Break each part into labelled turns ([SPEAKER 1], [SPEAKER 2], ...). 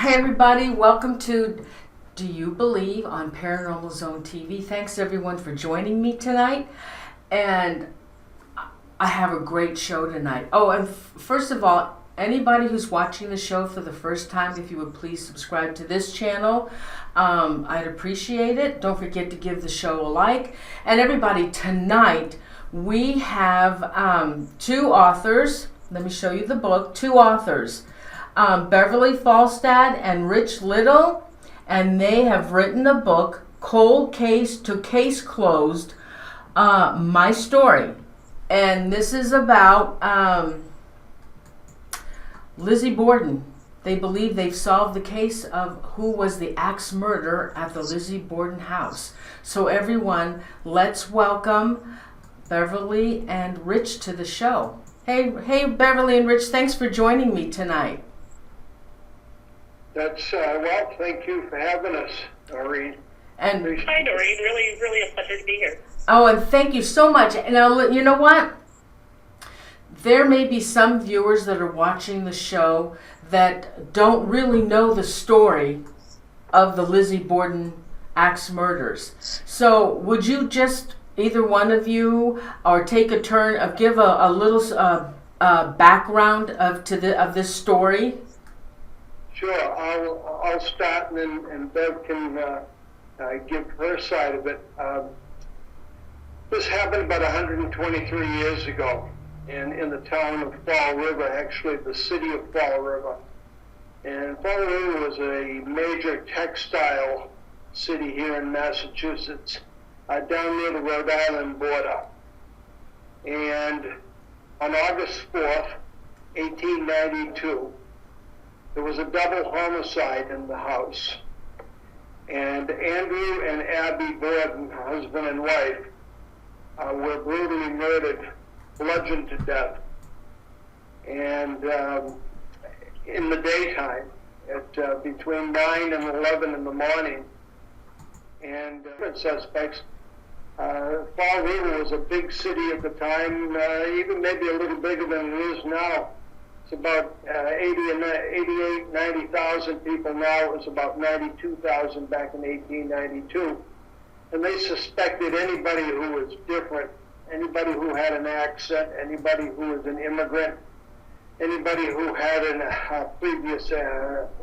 [SPEAKER 1] Hi everybody, welcome to Do You Believe on Paranormal Zone TV. Thanks everyone for joining me tonight, and I have a great show tonight. Oh, and first of all, anybody who's watching the show for the first time, if you would please subscribe to this channel, I'd appreciate it. Don't forget to give the show a like. And everybody, tonight we have two authors. Let me show you the book. Two authors. Beverley Folstad and Rich Little, and they have written a book, Cold Case to Case Closed, My Story. And this is about Lizzie Borden. They believe they've solved the case of who was the axe murderer at the Lizzie Borden house. So everyone, let's welcome Beverley and Rich to the show. Hey, Beverley and Rich, thanks for joining me tonight.
[SPEAKER 2] That's, well, thank you for having us, Norene.
[SPEAKER 1] And
[SPEAKER 3] hi, Norene. Really a pleasure to be here.
[SPEAKER 1] Oh, and thank you so much. Now, you know what? There may be some viewers that are watching the show that don't really know the story of the Lizzie Borden axe murders. So would you just, either one of you, or take a turn of give a little background of this story?
[SPEAKER 2] Sure, I'll start and Bev can give her side of it. This happened about 123 years ago in the town of Fall River, actually the city of Fall River. And Fall River was a major textile city here in Massachusetts, down near the Rhode Island border. And on August 4th, 1892, there was a double homicide in the house. And Andrew and Abby Borden, husband and wife, were brutally murdered, bludgeoned to death. And in the daytime, at between 9 and 11 in the morning, and suspects. Fall River was a big city at the time, even maybe a little bigger than it is now. It's about 90,000 people now. It was about 92,000 back in 1892. And they suspected anybody who was different, anybody who had an accent, anybody who was an immigrant, anybody who had a previous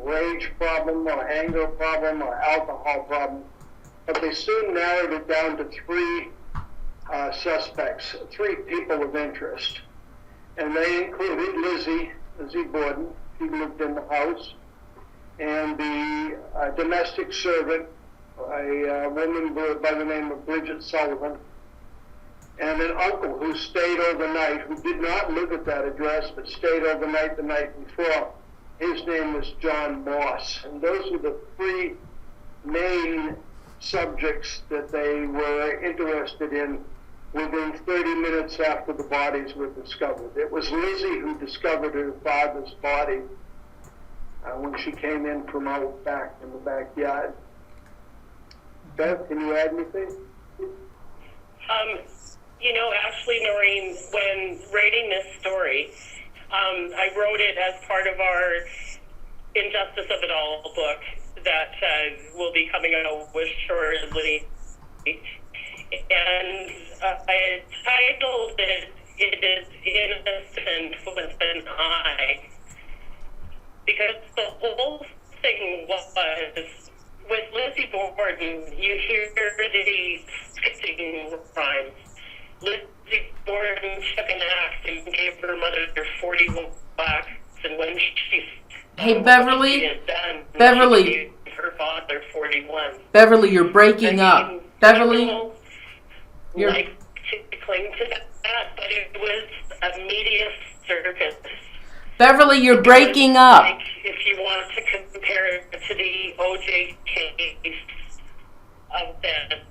[SPEAKER 2] rage problem or anger problem or alcohol problem. But they soon narrowed it down to three suspects, three people of interest. And they included Lizzie Borden, she lived in the house, and the domestic servant, a woman by the name of Bridget Sullivan, and an uncle who stayed overnight, who did not live at that address, but stayed overnight the night before. His name was John Moss. And those were the three main subjects that they were interested in within 30 minutes after the bodies were discovered. It was Lizzie who discovered her father's body when she came in from out back in the backyard. Beth, can you add anything?
[SPEAKER 3] Actually, Norene, when writing this story, I wrote it as part of our Injustice of It All book that will be coming out with shortly. And I titled it is Innocent with an I, because the whole thing was, with Lizzie Borden, you hear the skipping rhymes. Lizzie Borden took an axe and gave her mother 40 whacks, and when she
[SPEAKER 1] Hey, Beverly,
[SPEAKER 3] she had done,
[SPEAKER 1] Beverly,
[SPEAKER 3] she gave her father 41.
[SPEAKER 1] Beverly, you're breaking up. Beverly, you're...
[SPEAKER 3] like to cling to that, but it was a media circus.
[SPEAKER 1] Beverly, you're breaking up.
[SPEAKER 3] Like, if you want to compare it to the OJ case of that.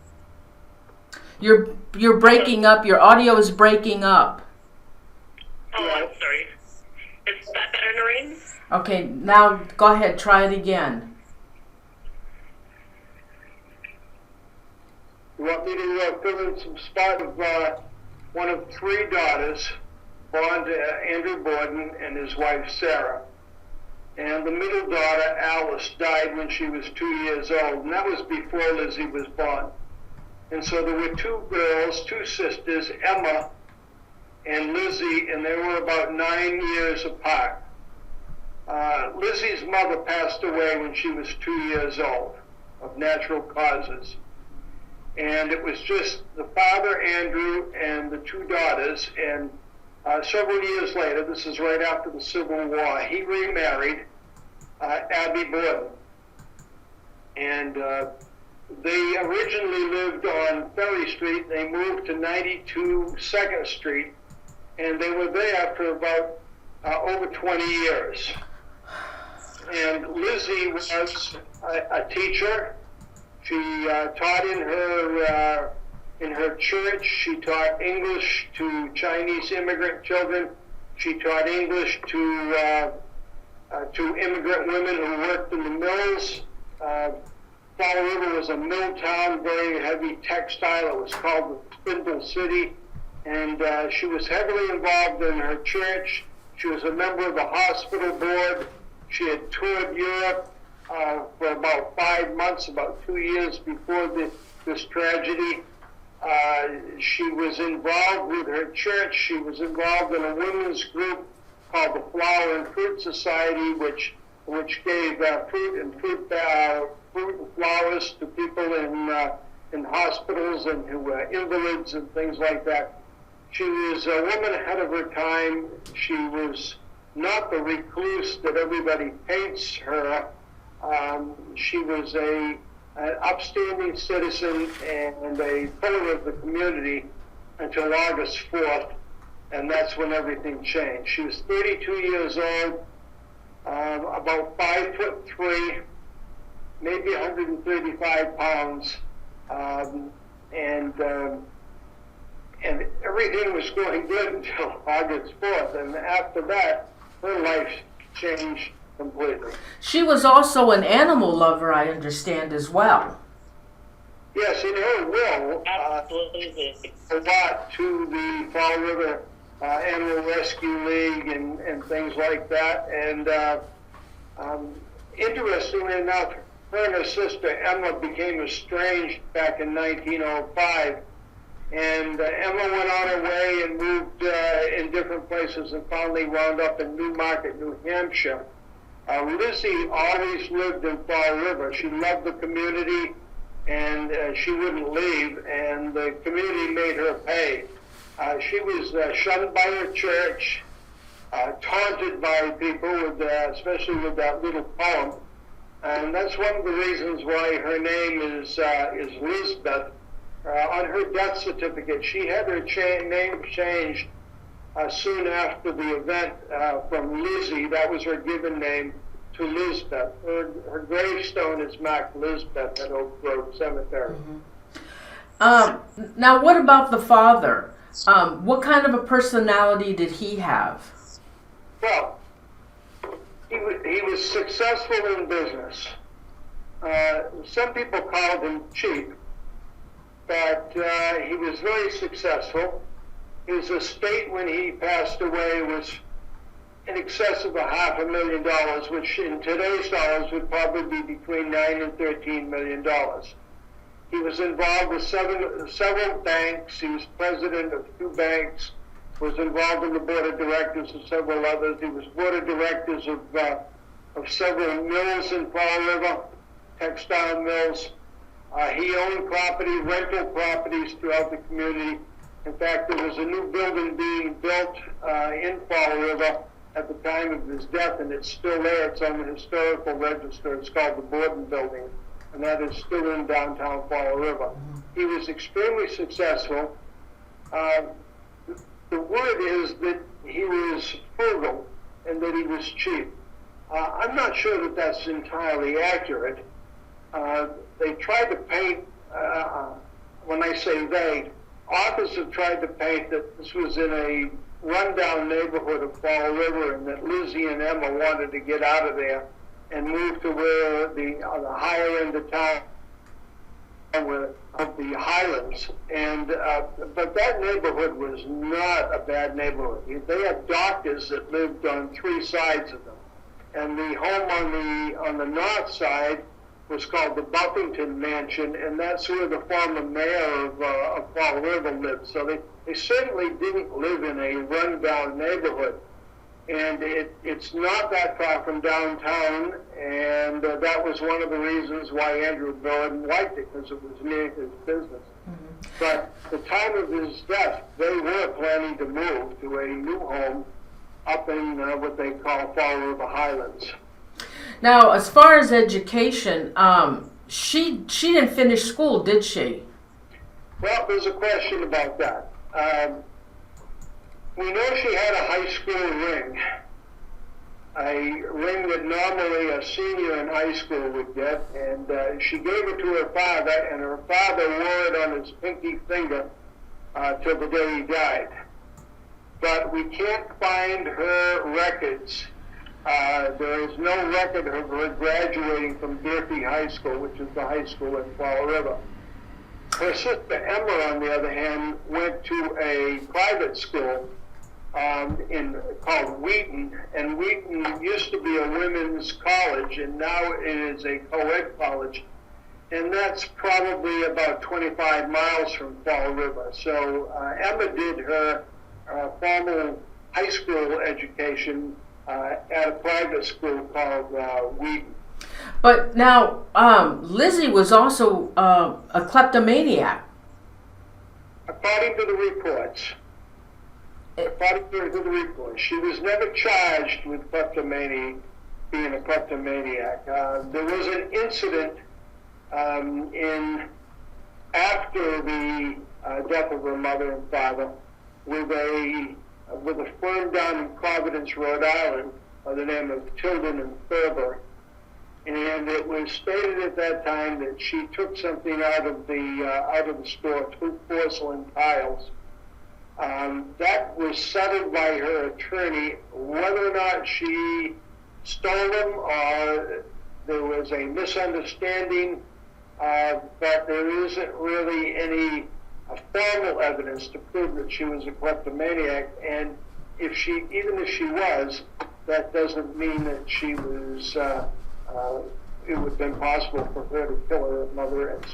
[SPEAKER 1] You're breaking up. Your audio is breaking up.
[SPEAKER 3] Oh, I'm sorry. Is that better, Norene?
[SPEAKER 1] Okay, now go ahead. Try it again.
[SPEAKER 2] You want me to fill in some spot of one of three daughters, Andrew Borden and his wife Sarah. And the middle daughter, Alice, died when she was 2 years old, and that was before Lizzie was born. And so there were two girls, two sisters, Emma and Lizzie, and they were about 9 years apart. Lizzie's mother passed away when she was 2 years old of natural causes. And it was just the father, Andrew, and the two daughters. And several years later, this is right after the Civil War, he remarried Abby Borden. And they originally lived on Ferry Street. They moved to 92 2nd Street, and they were there for about over 20 years. And Lizzie was a teacher. She taught in her church. She taught English to Chinese immigrant children. She taught English to immigrant women who worked in the mills. Fall River was a mill town, very heavy textile. It was called the Spindle City. And she was heavily involved in her church. She was a member of the hospital board. She had toured Europe for about 5 months, about 2 years before this tragedy. She was involved with her church. She was involved in a women's group called the Flower and Fruit Society, which gave fruit and flowers to people in hospitals and who were invalids and things like that. She was a woman ahead of her time. She was not the recluse that everybody paints her. She was an upstanding citizen and a pillar of the community until August 4th, and that's when everything changed. She was 32 years old, about 5'3", maybe 135 pounds, and everything was going good until August 4th, and after that, her life changed completely.
[SPEAKER 1] She was also an animal lover, I understand, as well.
[SPEAKER 2] Yes, in her will,
[SPEAKER 3] Absolutely.
[SPEAKER 2] a lot to the Fall River Animal Rescue League and things like that. And interestingly enough, her and her sister Emma became estranged back in 1905. And Emma went on her way and moved in different places and finally wound up in Newmarket, New Hampshire. Lizzie always lived in Fall River. She loved the community, and she wouldn't leave, and the community made her pay. She was shunned by her church, taunted by people, especially with that little poem. And that's one of the reasons why her name is Lizbeth. On her death certificate, she had her name changed soon after the event from Lizzie, that was her given name, to Lizbeth. Her gravestone is marked Lizbeth at Oak Grove Cemetery.
[SPEAKER 1] Mm-hmm. Now, what about the father? What kind of a personality did he have?
[SPEAKER 2] Well, he was successful in business. Some people called him cheap, but he was very successful. His estate when he passed away was in excess of $500,000, which in today's dollars would probably be between $9 and $13 million. He was involved with several banks. He was president of 2 banks, was involved in the board of directors of several others. He was board of directors of several mills in Fall River, textile mills. He owned property, rental properties throughout the community. In fact, there was a new building being built in Fall River at the time of his death, and it's still there. It's on the historical register. It's called the Borden Building, and that is still in downtown Fall River. He was extremely successful. The word is that he was frugal and that he was cheap. I'm not sure that that's entirely accurate. They tried to paint, when I say they, authors have tried to paint that this was in a rundown neighborhood of Fall River and that Lizzie and Emma wanted to get out of there and move to where on the higher end of town of the Highlands. And but that neighborhood was not a bad neighborhood. They had doctors that lived on 3 sides of them. and the home on the north side was called the Buffington Mansion, and that's where the former mayor of Fall River lived. So they certainly didn't live in a rundown neighborhood. And it's not that far from downtown, and that was one of the reasons why Andrew Borden liked it, because it was near his business. Mm-hmm. But at the time of his death, they were planning to move to a new home up in what they call Fall River Highlands.
[SPEAKER 1] Now, as far as education, she didn't finish school, did she?
[SPEAKER 2] Well, there's a question about that. We know she had a high school ring, a ring that normally a senior in high school would get, and she gave it to her father, and her father wore it on his pinky finger till the day he died. But we can't find her records. There is no record of her graduating from Durfee High School, which is the high school in Fall River. Her sister Emma, on the other hand, went to a private school called Wheaton, and Wheaton used to be a women's college, and now it is a co-ed college, and that's probably about 25 miles from Fall River. So Emma did her formal high school education at a private school called Wheaton.
[SPEAKER 1] But now, Lizzie was also a kleptomaniac.
[SPEAKER 2] According to the reports. She was never charged with kleptomania, being a kleptomaniac. There was an incident after the death of her mother and father with a firm down in Providence, Rhode Island, by the name of Tilden and Thurber. And it was stated at that time that she took something out of the store, 2 porcelain tiles. That was settled by her attorney. Whether or not she stole them or there was a misunderstanding, but there isn't really any formal evidence to prove that she was a kleptomaniac. And even if she was, that doesn't mean that she was. It would have been possible for her to kill her mother and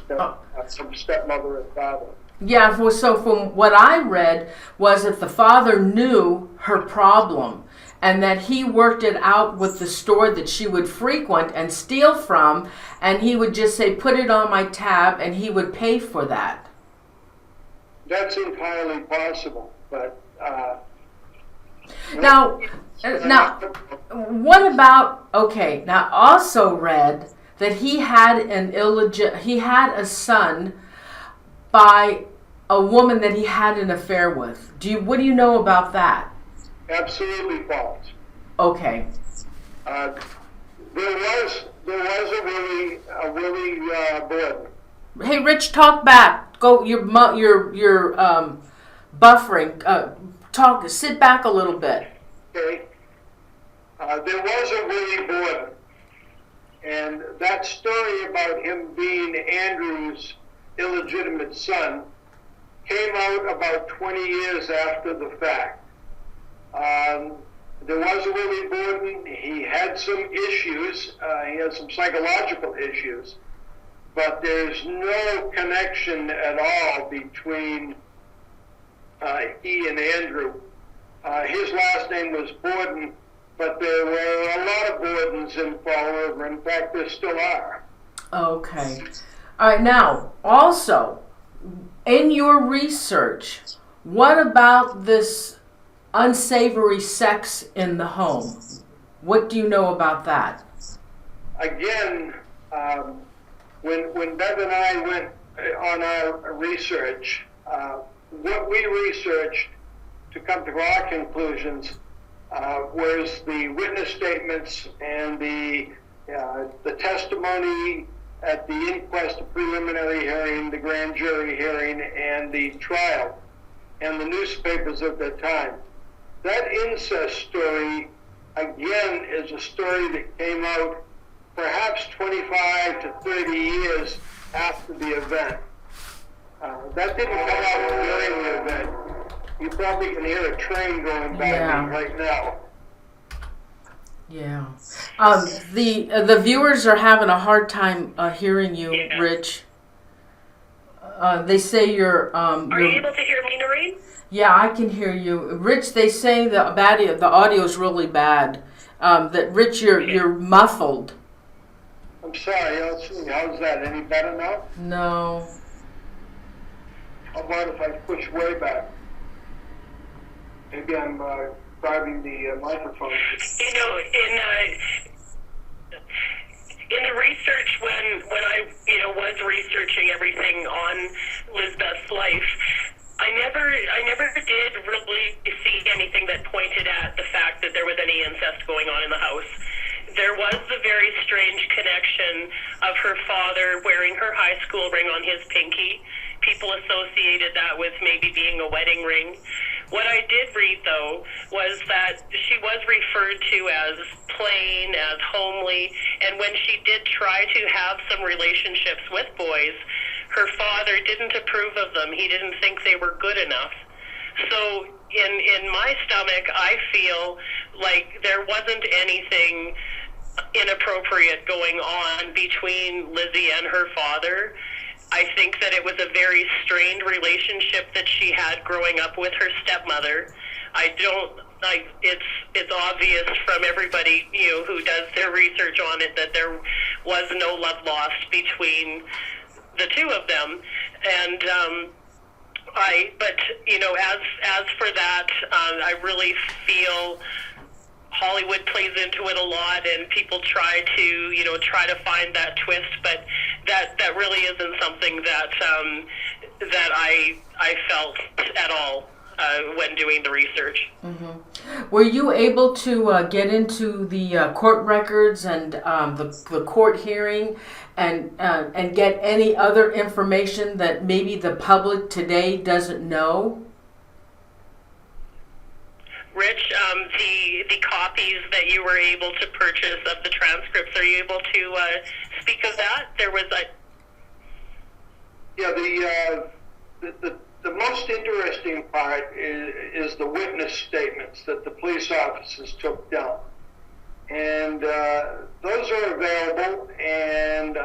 [SPEAKER 2] some stepmother and father.
[SPEAKER 1] Yeah, so from what I read was that the father knew her problem and that he worked it out with the store that she would frequent and steal from, and he would just say, put it on my tab, and he would pay for that.
[SPEAKER 2] That's entirely possible, but...
[SPEAKER 1] Now, what about, okay, now also read that he had a son by a woman that he had an affair with. What do you know about that?
[SPEAKER 2] Absolutely false.
[SPEAKER 1] Okay.
[SPEAKER 2] There was a Willie Borden.
[SPEAKER 1] Hey, Rich, talk back. Go. You're buffering. Talk. Sit back a little bit.
[SPEAKER 2] Okay. There was a Willie Borden, and that story about him being Andrew's illegitimate son came out about 20 years after the fact. There was a Willie Borden. He had some issues. He had some psychological issues, but there's no connection at all between he and Andrew. His last name was Borden, but there were a lot of Bordens in Fall River. In fact, there still are.
[SPEAKER 1] Okay. All right. Now, also, in your research, what about this unsavory sex in the home? What do you know about that?
[SPEAKER 2] Again, when Bev and I went on our research, what we researched to come to our conclusions was the witness statements and the testimony at the inquest, the preliminary hearing, the grand jury hearing, and the trial, and the newspapers at that time. That incest story, again, is a story that came out perhaps 25 to 30 years after the event. That didn't come out during the event. You probably can hear a train going by me right now.
[SPEAKER 1] Yeah. The viewers are having a hard time hearing you,
[SPEAKER 3] Yeah.
[SPEAKER 1] Rich. They say you're
[SPEAKER 3] Are you able to hear me, Norene?
[SPEAKER 1] yeah, I can hear you, Rich. They say the audio is really bad. That Rich, you're muffled.
[SPEAKER 2] I'm sorry, let's see, how's that? Any better now?
[SPEAKER 1] No.
[SPEAKER 2] How about if I push way back? Maybe I'm driving the microphone.
[SPEAKER 3] You know, in the research when I was researching everything on Lizbeth's life, I never did really see anything that pointed at the fact that there was any incest going on in the house. There was a very strange connection of her father wearing her high school ring on his pinky. People associated that with maybe being a wedding ring. What I did read, though, was that she was referred to as plain, as homely, and when she did try to have some relationships with boys, her father didn't approve of them. He didn't think they were good enough. So in my stomach, I feel like there wasn't anything inappropriate going on between Lizzie and her father. I think that it was a very strained relationship that she had growing up with her stepmother. It's obvious from everybody, who does their research on it that there was no love lost between the two of them. And as for that, I really feel Hollywood plays into it a lot, and people try to find that twist, but that really isn't something that I felt at all when doing the research.
[SPEAKER 1] Mm-hmm. Were you able to get into the court records and the court hearing and get any other information that maybe the public today doesn't know?
[SPEAKER 3] Rich, the copies that you were able to purchase of the transcripts, are you able to speak of that? There was a...
[SPEAKER 2] Yeah, the most interesting part is the witness statements that the police officers took down. And those are available, and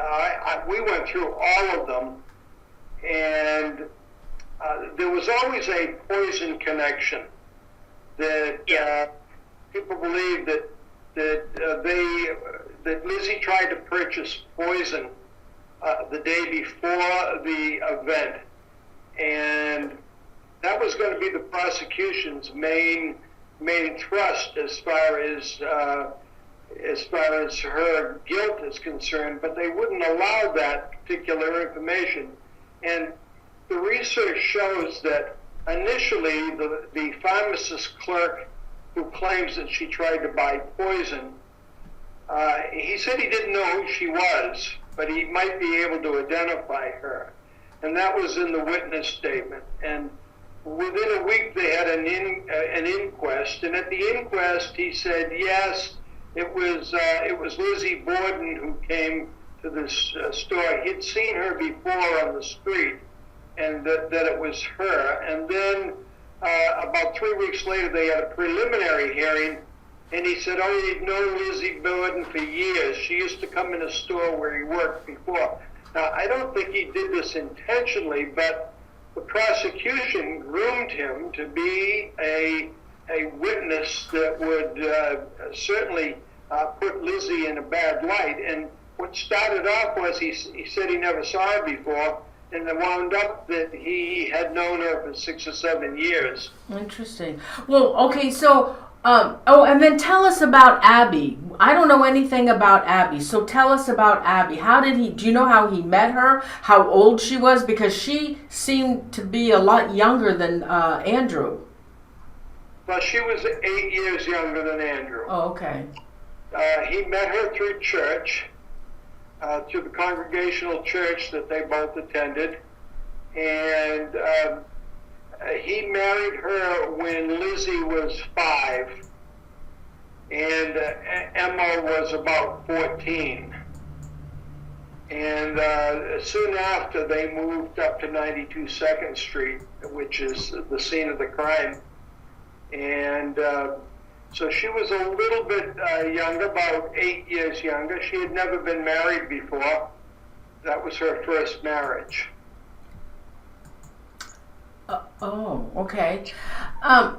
[SPEAKER 2] we went through all of them, and there was always a poison connection. That people believe that Lizzie tried to purchase poison the day before the event, and that was going to be the prosecution's main thrust as far as her guilt is concerned. But they wouldn't allow that particular information, and the research shows that initially, the pharmacist clerk who claims that she tried to buy poison, he said he didn't know who she was, but he might be able to identify her. And that was in the witness statement. And within a week, they had an inquest. And at the inquest, he said, yes, it was Lizzie Borden who came to this store. He'd seen her before on the street, and that it was her. And then about 3 weeks later, they had a preliminary hearing, and he said, oh, you'd known Lizzie Borden for years. She used to come in a store where he worked before. Now, I don't think he did this intentionally, but the prosecution groomed him to be a witness that would certainly put Lizzie in a bad light. And what started off was he said he never saw her before, and it wound up that he had known her for 6 or 7 years.
[SPEAKER 1] Interesting. Well, okay, so, and then tell us about Abby. I don't know anything about Abby, so tell us about Abby. Do you know how he met her? How old she was? Because she seemed to be a lot younger than Andrew.
[SPEAKER 2] Well, she was 8 years younger than Andrew.
[SPEAKER 1] Oh, okay.
[SPEAKER 2] He met her through church. To the Congregational church that they both attended, and he married her when Lizzie was 5, and Emma was about 14. And soon after, they moved up to 92 2nd Street, which is the scene of the crime. And So she was a little bit younger, about 8 years younger. She had never been married before. That was her first marriage.
[SPEAKER 1] Oh, okay.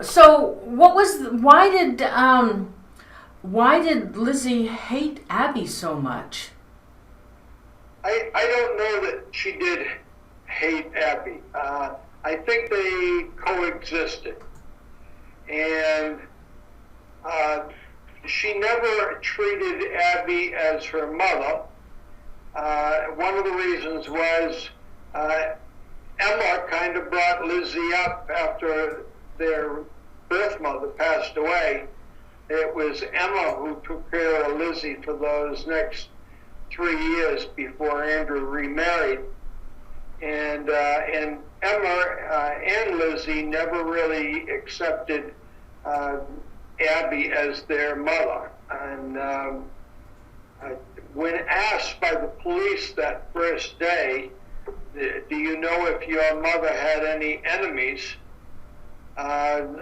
[SPEAKER 1] So why did Lizzie hate Abby so much?
[SPEAKER 2] I don't know that she did hate Abby. I think they coexisted. And she never treated Abby as her mother. One of the reasons was Emma kind of brought Lizzie up after their birth mother passed away. It was Emma who took care of Lizzie for those next 3 years before Andrew remarried. And Emma and Lizzie never really accepted Abby as their mother. And when asked by the police that first day, do you know if your mother had any enemies?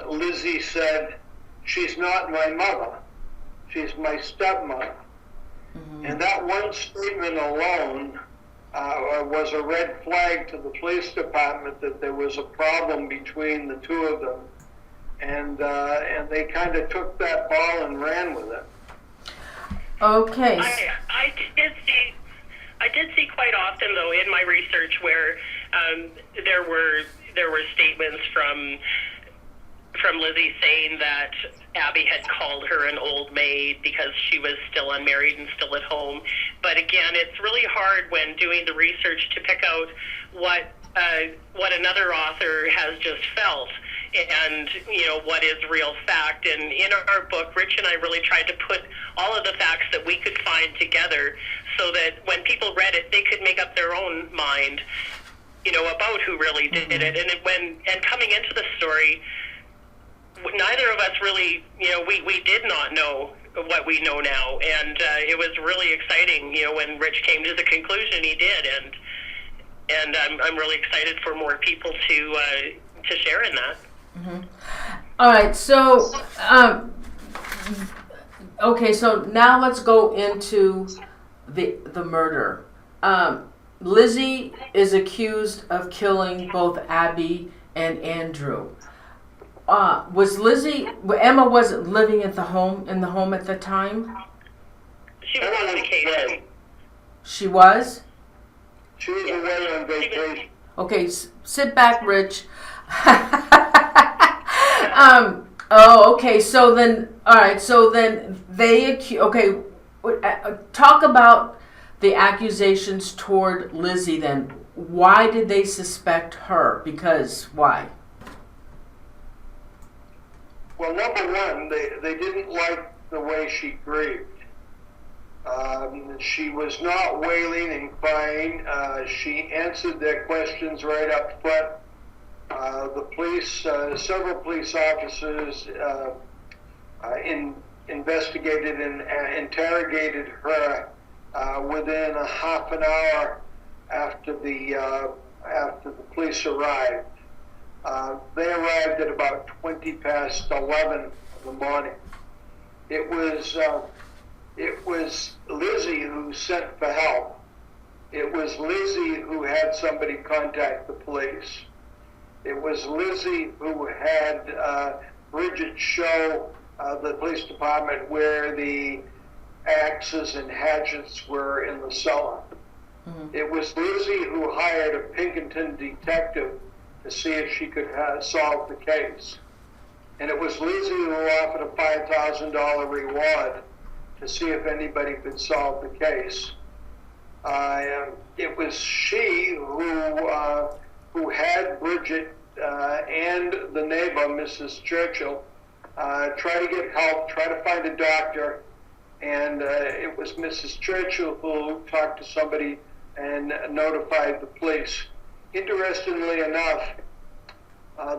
[SPEAKER 2] Lizzie said, she's not my mother. She's my stepmother. Mm-hmm. And that one statement alone was a red flag to the police department that there was a problem between the two of them. And they kind of took that ball and ran with it.
[SPEAKER 1] Okay.
[SPEAKER 3] I did see quite often, though, in my research where there were statements from Lizzie saying that Abby had called her an old maid because she was still unmarried and still at home. But again, it's really hard when doing the research to pick out what another author has just felt and what is real fact. And in our book, Rich and I really tried to put all of the facts that we could find together so that when people read it, they could make up their own mind, about who really did it. And coming into the story, neither of us really, we did not know what we know now, and it was really exciting, when Rich came to the conclusion he did, and I'm really excited for more people to share in that.
[SPEAKER 1] Mm-hmm. All right, so okay, so now let's go into the murder. Lizzie is accused of killing both Abby and Andrew. Emma wasn't living in the home at the time?
[SPEAKER 3] She was on vacation.
[SPEAKER 1] She was?
[SPEAKER 2] She was away on vacation.
[SPEAKER 1] Okay, sit back, Rich. Okay, so then, all right, so then talk about the accusations toward Lizzie then. Why did they suspect her? Because why?
[SPEAKER 2] Well, number one, they didn't like the way she grieved. She was not wailing and crying. She answered their questions right up front. The police, several police officers investigated and interrogated her within a half an hour after the police arrived. They arrived at about 20 past 11 in the morning. It was Lizzie who sent for help. It was Lizzie who had somebody contact the police. It was Lizzie who had Bridget show the police department where the axes and hatchets were in the cellar. Mm-hmm. It was Lizzie who hired a Pinkerton detective to see if she could solve the case. And it was Lizzie who offered a $5,000 reward to see if anybody could solve the case. It was she who had Bridget and the neighbor, Mrs. Churchill, try to get help, try to find a doctor, and it was Mrs. Churchill who talked to somebody and notified the police. Interestingly enough,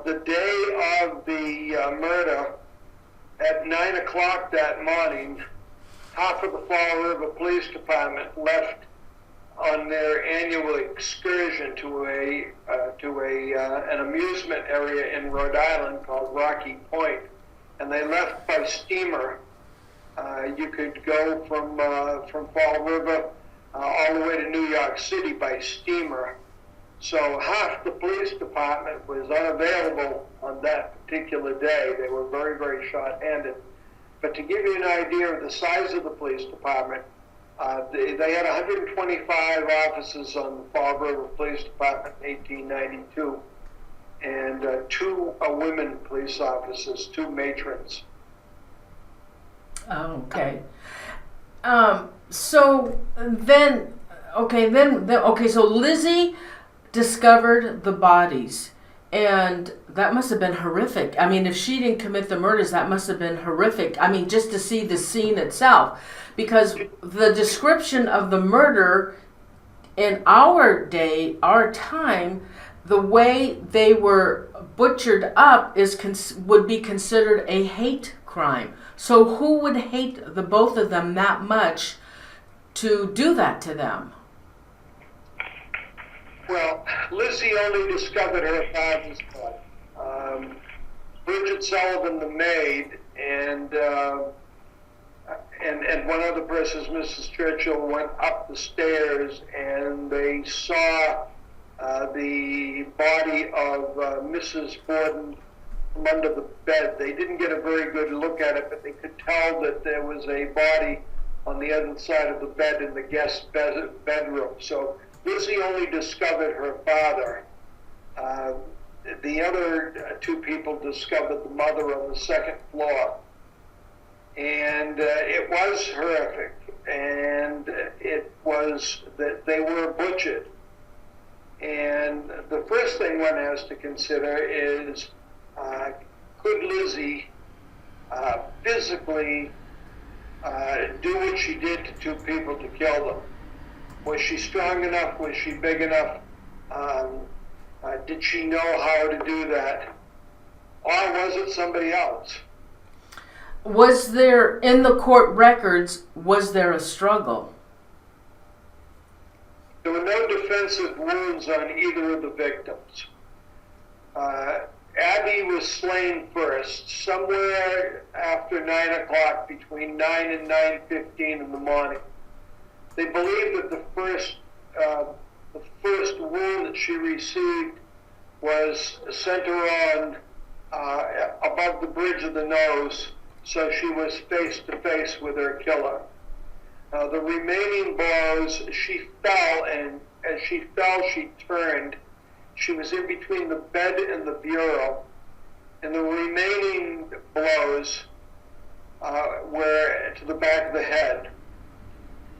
[SPEAKER 2] the day of the murder, at 9 o'clock that morning, half of the Fall River Police Department left on their annual excursion to an amusement area in Rhode Island called Rocky Point. and they left by steamer. You could go from Fall River all the way to New York City by steamer. So half the police department was unavailable on that particular day. They were very, very short-handed. But to give you an idea of the size of the police department, they had 125 officers on the Fall River Police Department in 1892, and 2 women police officers, 2 matrons.
[SPEAKER 1] Oh, okay. So then, so Lizzie discovered the bodies, and that must have been horrific. I mean, if she didn't commit the murders, that must have been horrific. I mean, just to see the scene itself, because the description of the murder in our day, our time, the way they were butchered up would be considered a hate crime. So who would hate the both of them that much to do that to them?
[SPEAKER 2] Well, Lizzie only discovered her father's blood. Bridget Sullivan, the maid, and one other person, Mrs. Churchill, went up the stairs, and they saw the body of Mrs. Borden from under the bed. They didn't get a very good look at it, but they could tell that there was a body on the other side of the bed in the guest bedroom. So Lizzie only discovered her father. The other 2 people discovered the mother on the 2nd floor. And it was horrific. And it was that they were butchered. And the first thing one has to consider is, could Lizzie physically do what she did to 2 people to kill them? Was she strong enough? Was she big enough? Did she know how to do that? Or was it somebody else?
[SPEAKER 1] Was there, in the court records, was there a struggle?
[SPEAKER 2] There were no defensive wounds on either of the victims. Abby was slain first, somewhere after 9 o'clock, between 9 and 9:15 in the morning. They believe that the first wound that she received was center on above the bridge of the nose, so she was face to face with her killer. The remaining blows, she fell, and as she fell, she turned. She was in between the bed and the bureau, and the remaining blows were to the back of the head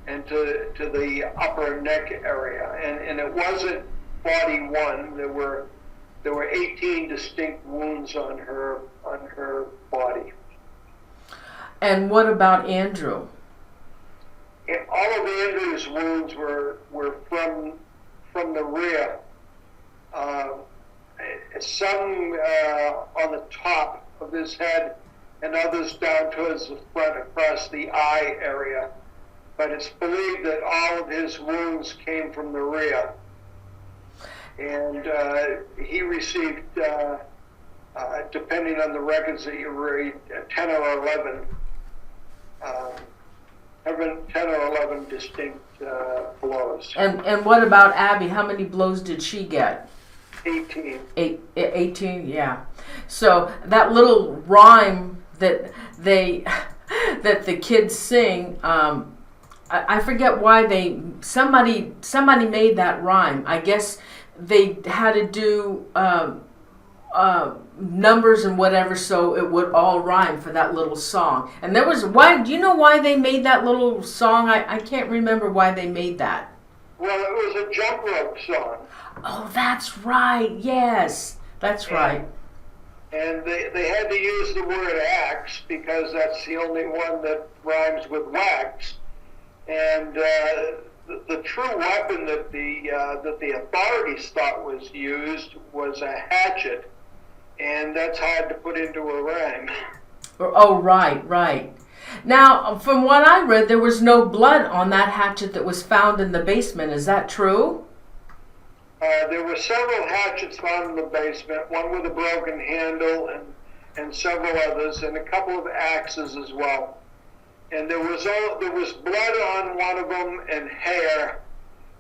[SPEAKER 2] and to the upper neck area. And it wasn't 41. There were 18 distinct wounds on her body. And
[SPEAKER 1] what about Andrew?
[SPEAKER 2] All of Andrew's wounds were from the rear. Some on the top of his head, and others down towards the front across the eye area. But it's believed that all of his wounds came from the rear. And he received, depending on the records that you read, 10 or 11 distinct blows.
[SPEAKER 1] And what about Abby? How many blows did she get?
[SPEAKER 2] 18.
[SPEAKER 1] 18, yeah. So that little rhyme that that the kids sing, I forget why somebody made that rhyme. I guess they had to do numbers and whatever, so it would all rhyme for that little song. And there was, why? Do you know why they made that little song? I can't remember why they made that.
[SPEAKER 2] Well, it was a jump rope song.
[SPEAKER 1] Oh, that's right. Yes, that's right.
[SPEAKER 2] And they had to use the word axe because that's the only one that rhymes with wax. And the true weapon that the authorities thought was used was a hatchet, and that's hard to put into a rhyme.
[SPEAKER 1] Oh, right. Now, from what I read, there was no blood on that hatchet that was found in the basement. Is that true?
[SPEAKER 2] There were several hatchets found in the basement, one with a broken handle, and several others, and a couple of axes as well. And there was blood on one of them and hair,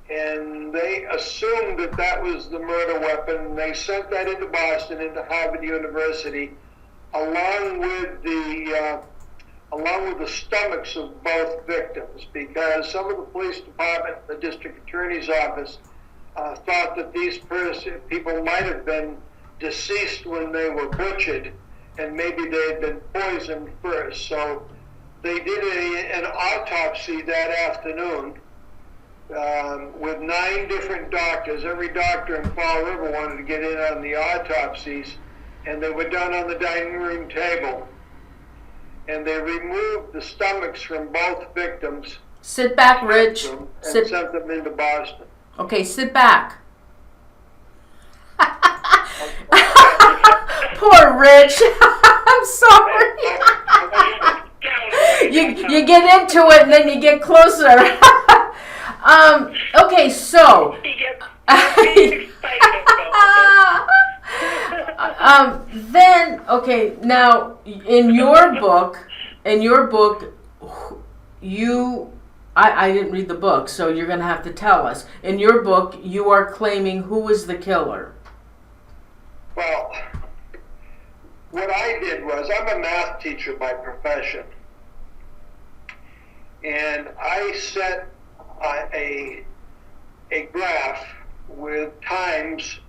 [SPEAKER 2] and they assumed that that was the murder weapon. They sent that into Boston, into Harvard University, along with the stomachs of both victims, because some of the police department, the district attorney's office, thought that these people might have been deceased when they were butchered, and maybe they had been poisoned first. So they did an autopsy that afternoon with 9 different doctors. Every doctor in Fall River wanted to get in on the autopsies, and they were done on the dining room table. And they removed the stomachs from both victims.
[SPEAKER 1] Sit back, Rich.
[SPEAKER 2] And sent them into Boston.
[SPEAKER 1] Okay, sit back. Poor Rich. I'm sorry. You get into it and then you get closer. Okay, so. Then, okay, now in your book, I didn't read the book, so you're going to have to tell us. In your book, you are claiming who was the killer.
[SPEAKER 2] Well, what I did was, I'm a math teacher by profession, and I set a graph with times,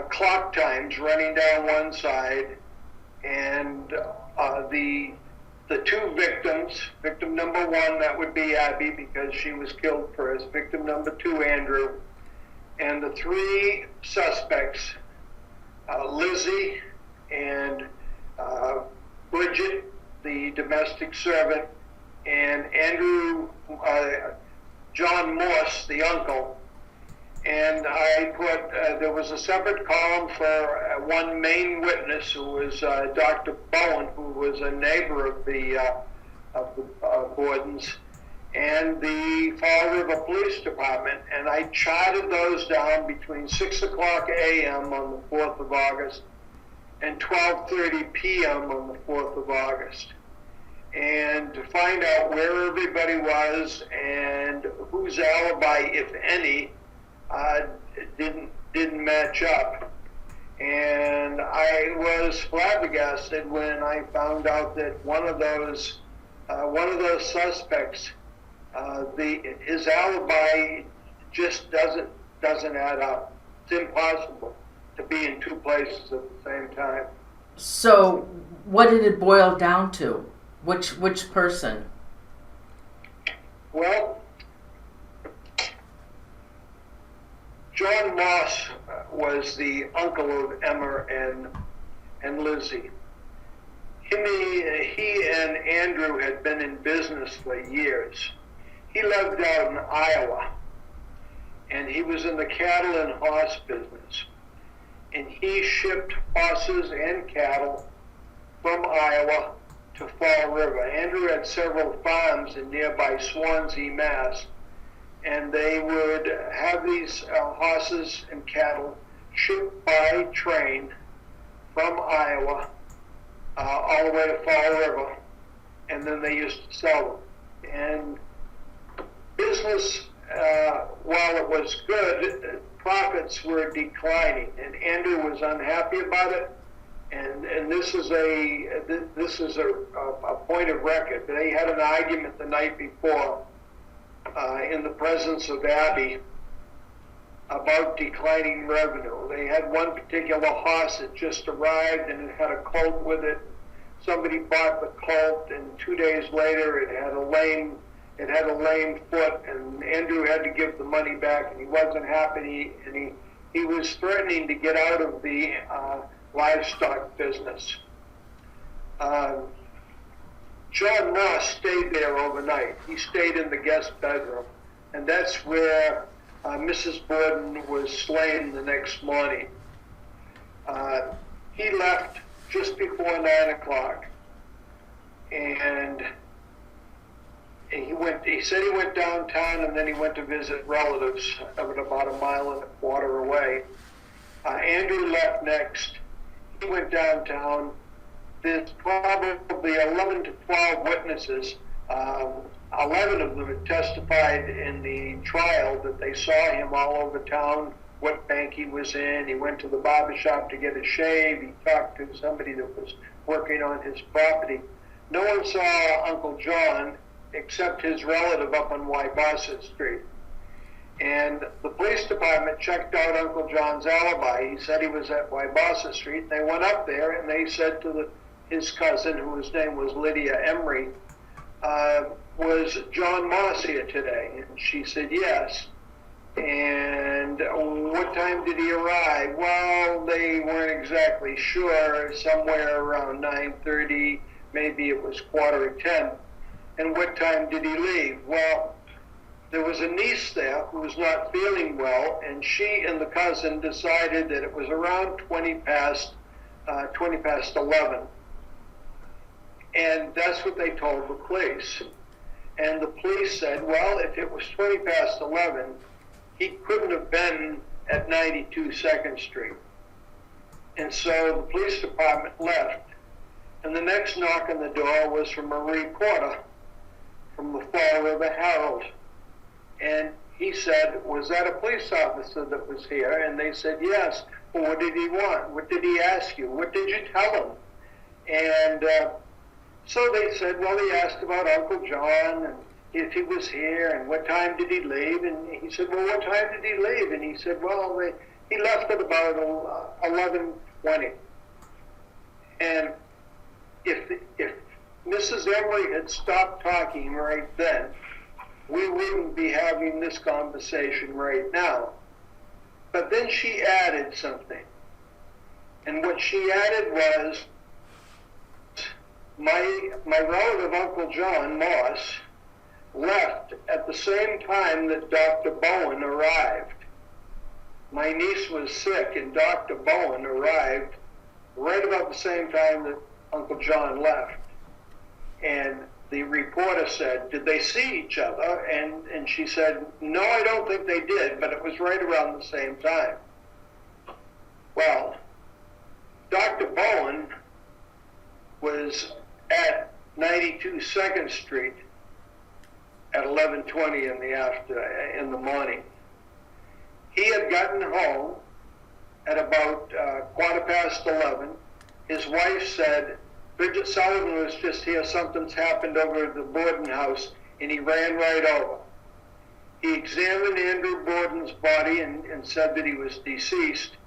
[SPEAKER 2] clock times running down one side, and the 2 victims, victim number 1, that would be Abby because she was killed first, victim number 2, Andrew, and the 3 suspects, Lizzie and Bridget, the domestic servant, and Andrew, John Morse, the uncle. And I put, there was a separate column for one main witness, who was Dr. Bowen, who was a neighbor of the Bordens, and the Fall River Police Department. And I charted those down between 6 o'clock a.m. on the 4th of August and 12:30 p.m. on the 4th of August. And to find out where everybody was and whose alibi, if any, didn't match up. And I was flabbergasted when I found out that one of those suspects, his alibi just doesn't add up. It's impossible to be in 2 places at the same time.
[SPEAKER 1] So, what did it boil down to? Which person?
[SPEAKER 2] Well, John Moss was the uncle of Emma and Lizzie. He and Andrew had been in business for years. He lived out in Iowa, and he was in the cattle and horse business. And he shipped horses and cattle from Iowa to Fall River. Andrew had several farms in nearby Swansea, Mass., and they would have these horses and cattle shipped by train from Iowa all the way to Fall River, and then they used to sell them. And business, while it was good, profits were declining, and Andrew was unhappy about it. And this is a point of record. They had an argument the night before in the presence of Abby about declining revenue. They had one particular horse that just arrived, and it had a colt with it. Somebody bought the colt, and 2 days later it had a lame foot, and Andrew had to give the money back, and he wasn't happy, and he was threatening to get out of the livestock business. John Moss stayed there overnight. He stayed in the guest bedroom, and that's where Mrs. Borden was slain the next morning. He left just before 9 o'clock, and he said he went downtown, and then he went to visit relatives about a 1.25 miles away. Andrew left next. He went downtown, there's probably 11 to 12 witnesses. 11 of them had testified in the trial that they saw him all over town, what bank he was in. He went to the barber shop to get a shave. He talked to somebody that was working on his property. No one saw Uncle John except his relative up on Wybosset Street. And the police department checked out Uncle John's alibi. He said he was at Wybosset Street. They went up there and they said to his cousin, whose name was Lydia Emery, was John Moss here today? And she said yes. And what time did he arrive? Well, they weren't exactly sure, somewhere around 9:30, maybe it was 9:45. And what time did he leave? Well, there was a niece there who was not feeling well, and she and the cousin decided that it was around 20 past 11. And that's what they told the police. And the police said, well, if it was 20 past 11, he couldn't have been at 92 2nd Street. And so the police department left. And the next knock on the door was from a reporter from the Fall River Herald. And he said, was that a police officer that was here? And they said, yes. Well, what did he want? What did he ask you? What did you tell him? And so they said, well, he asked about Uncle John and if he was here and what time did he leave. And he said, well, what time did he leave? And he said, well, he left at about 11:20. And if Mrs. Emery had stopped talking right then, we wouldn't be having this conversation right now. But then she added something. And what she added was, my relative Uncle John Moss left at the same time that Dr. Bowen arrived. My niece was sick and Dr. Bowen arrived right about the same time that Uncle John left. And the reporter said, did they see each other? And she said, no, I don't think they did, but it was right around the same time. Well, Dr. Bowen was at 92 2nd Street at 11:20 in the morning. He had gotten home at about 11:15. His wife said, Bridget Sullivan was just here, something's happened over at the Borden house, and he ran right over. He examined Andrew Borden's body and said that he was deceased.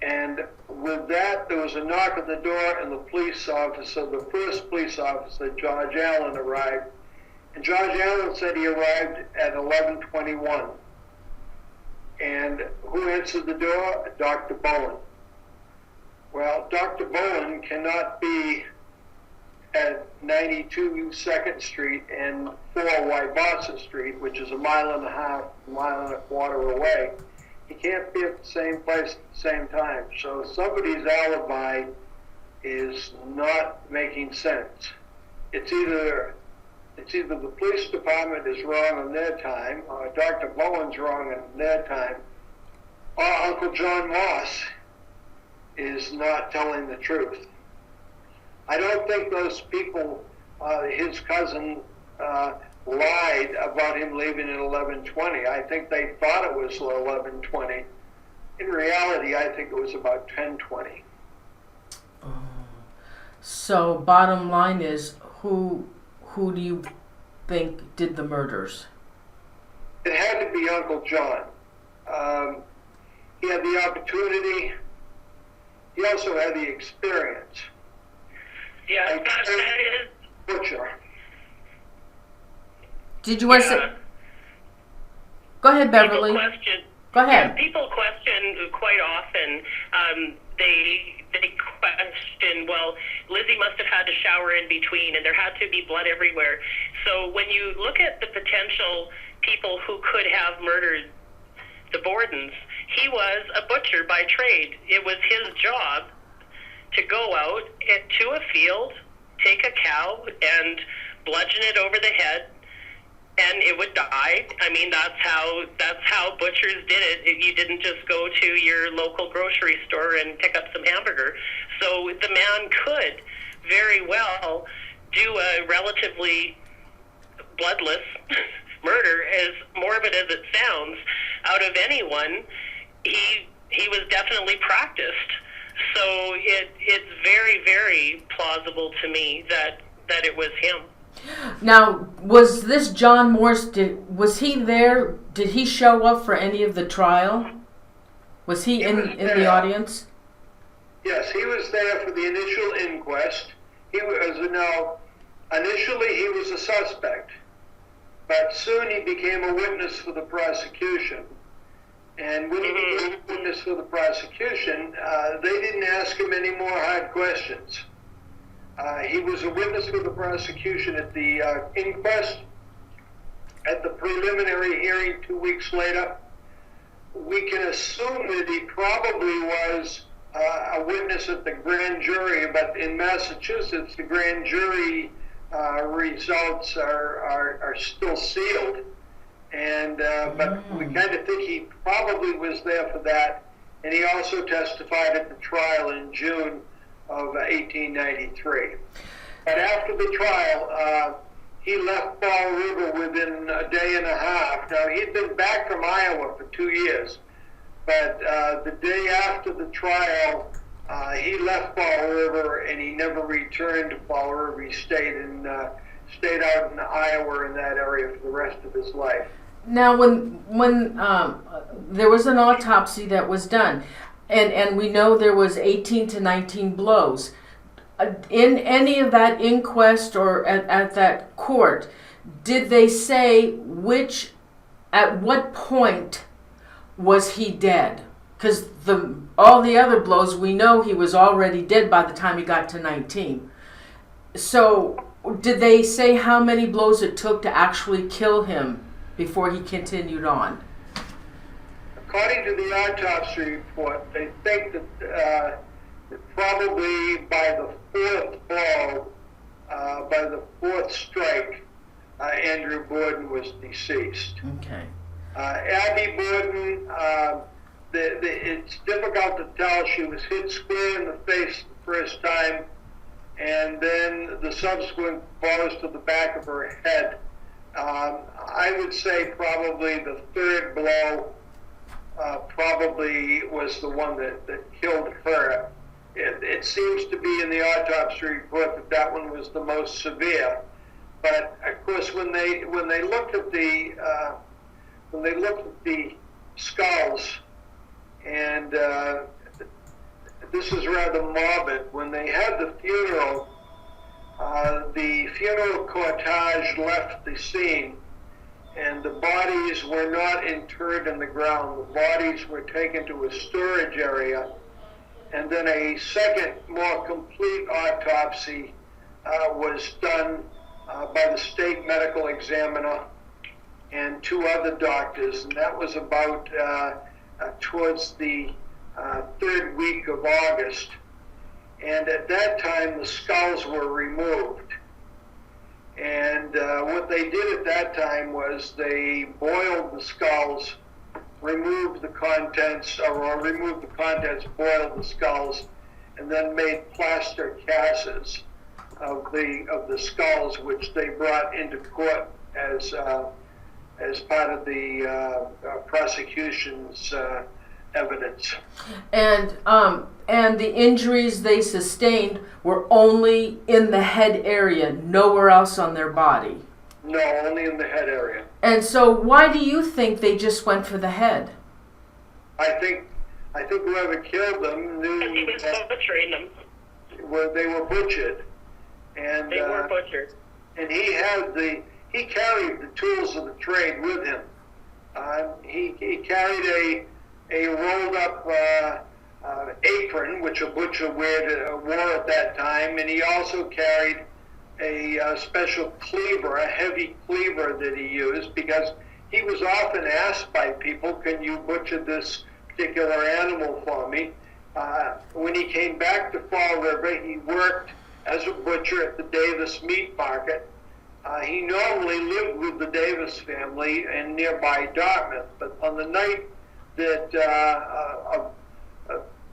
[SPEAKER 2] And with that, there was a knock at the door, and the first police officer, George Allen, arrived. And George Allen said he arrived at 11:21. And who answered the door? Dr. Bowen. Well, Dr. Bowen cannot be at 92 2nd Street and 4 Wybosset Street, which is a mile and a quarter away. He can't be at the same place at the same time. So somebody's alibi is not making sense. It's either the police department is wrong on their time, or Dr. Bowen's wrong on their time, or Uncle John Moss is not telling the truth. I don't think those people, his cousin, lied about him leaving at 11:20. I think they thought it was 11:20. In reality, I think it was about 10:20.
[SPEAKER 1] So bottom line is, who do you think did the murders?
[SPEAKER 2] It had to be Uncle John. He had the opportunity. He also had the experience.
[SPEAKER 3] Yeah, that is
[SPEAKER 2] Butcher.
[SPEAKER 1] Did you want to say? Go ahead, Beverly. Go ahead.
[SPEAKER 3] People question quite often. They question, well, Lizzie must have had to shower in between, and there had to be blood everywhere. So when you look at the potential people who could have murdered the Bordens, he was a butcher by trade. It was his job to go out to a field, take a cow, and bludgeon it over the head, and it would die. I mean, that's how butchers did it. You didn't just go to your local grocery store and pick up some hamburger. So the man could very well do a relatively bloodless murder, as morbid as it sounds, out of anyone. He was definitely practiced. So it's very, very plausible to me that it was him.
[SPEAKER 1] Now, was this John Morse, was he there? Did he show up for any of the trial? Was he in the audience?
[SPEAKER 2] Yes, he was there for the initial inquest. He was, initially he was a suspect, but soon he became a witness for the prosecution. And when he became a witness for the prosecution, they didn't ask him any more hard questions. He was a witness for the prosecution at the inquest. At the preliminary hearing 2 weeks later, we can assume that he probably was a witness at the grand jury, but in Massachusetts, the grand jury results are still sealed. And but we kind of think he probably was there for that. And he also testified at the trial in June of 1893. But after the trial, he left Fall River within a day and a half. Now, he'd been back from Iowa for 2 years, but the day after the trial, he left Fall River and he never returned to Fall River. He stayed out in Iowa in that area for the rest of his life.
[SPEAKER 1] Now, when there was an autopsy that was done, and we know there was 18 to 19 blows, in any of that inquest or at that court, did they say at what point was he dead? Because all the other blows, we know he was already dead by the time he got to 19. So did they say how many blows it took to actually kill him before he continued on?
[SPEAKER 2] According to the autopsy report, they think that probably by the fourth blow, by the fourth strike, Andrew Borden was deceased.
[SPEAKER 1] Okay.
[SPEAKER 2] Abby Borden, it's difficult to tell. She was hit square in the face the first time, and then the subsequent blows to the back of her head. I would say probably the third blow probably was the one that killed her. It seems to be in the autopsy report that one was the most severe. But of course, when they looked at the skulls, and this is rather morbid, when they had the funeral cortege left the scene, and the bodies were not interred in the ground. The bodies were taken to a storage area, and then a second, more complete autopsy was done by the state medical examiner and 2 other doctors, and that was about towards the 3rd week of August. And at that time, the skulls were removed. And what they did at that time was they boiled the skulls, removed the contents, boiled the skulls, and then made plaster casts of the skulls, which they brought into court as part of the prosecution's evidence. And the injuries they sustained were only in the head area, nowhere else on their body. No, only in the head area.
[SPEAKER 1] And so why do you think they just went for the head?
[SPEAKER 2] I think whoever killed them knew
[SPEAKER 3] Because he was butchering them.
[SPEAKER 2] They were butchered. And
[SPEAKER 3] they were butchered.
[SPEAKER 2] And he carried the tools of the trade with him. He carried a rolled up apron, which a butcher wore at that time, and he also carried a special cleaver, a heavy cleaver that he used, because he was often asked by people, "Can you butcher this particular animal for me?" When he came back to Fall River, he worked as a butcher at the Davis Meat Market. He normally lived with the Davis family in nearby Dartmouth, but on the night that